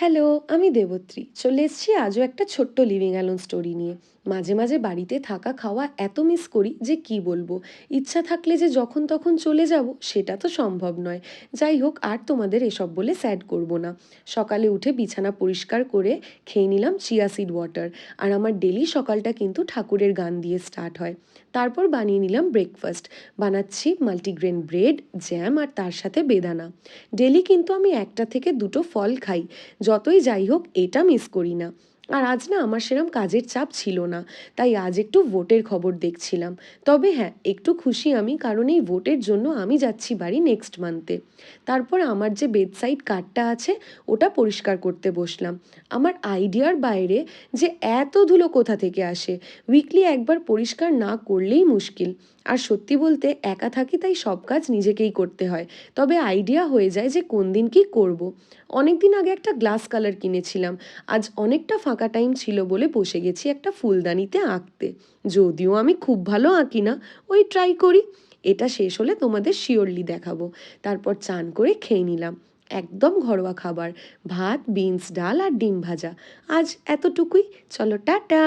Hello, আমি দেবত্রী। চলে এসেছি আজও একটা ছোট্ট লিভিং অ্যালোন স্টোরি নিয়ে। মাঝে মাঝে বাড়িতে থাকা খাওয়া এত মিস করি যে কি বলবো। ইচ্ছা থাকলে যে যখন তখন চলে যাব সেটা তো সম্ভব নয়। যাই হোক, আর তোমাদের এসব বলে স্যাড করব না। সকালে উঠে বিছানা পরিষ্কার করে খেয়ে নিলাম চিয়া সিড ওয়াটার। আর আমার ডেলি সকালটা কিন্তু ঠাকুরের গান দিয়ে স্টার্ট হয়। তারপর বানিয়ে নিলাম ব্রেকফাস্ট। বানাচ্ছি মাল্টিগ্রেন ব্রেড, জ্যাম আর তার সাথে বেদানা। ডেলি কিন্তু আমি একটা থেকে দুটো ফল খাই। যতই যাই হোক, এটা মিস করি না। আর আজ না আমার সেরম কাজের চাপ ছিল না, তাই আজ একটু ভোটের খবর দেখছিলাম। তবে হ্যাঁ, একটু খুশি আমি, কারণ এই ভোটের জন্য আমি যাচ্ছি বাড়ি নেক্সট মান্থে। তারপর আমার যে বেডসাইড কার্ডটা আছে ওটা পরিষ্কার করতে বসলাম। আমার আইডিয়ার বাইরে যে এত ধুলো কোথা থেকে আসে, উইকলি একবার পরিষ্কার না করলেই মুশকিল। আর সত্যি বলতে একা থাকি, তাই সব কাজ নিজেকেই করতে হয়। তবে আইডিয়া হয়ে যায় যে কোন দিন কি করব। অনেক দিন আগে একটা গ্লাস কালার কিনেছিলাম। আজ অনেকটা ফাঁকা টাইম ছিল বলে বসে গেছি একটা ফুলদানিতে আঁকতে। যদিও আমি খুব ভালো আঁকি না, ওই ট্রাই করি। এটা শেষ হলে তোমাদের শিওরলি দেখাবো। তারপর চান করে খেয়ে নিলাম। একদম ঘরোয়া খাবার, ভাত, বিনস ডাল আর ডিম ভাজা। আজ এতটুকুই। চলো টাটা।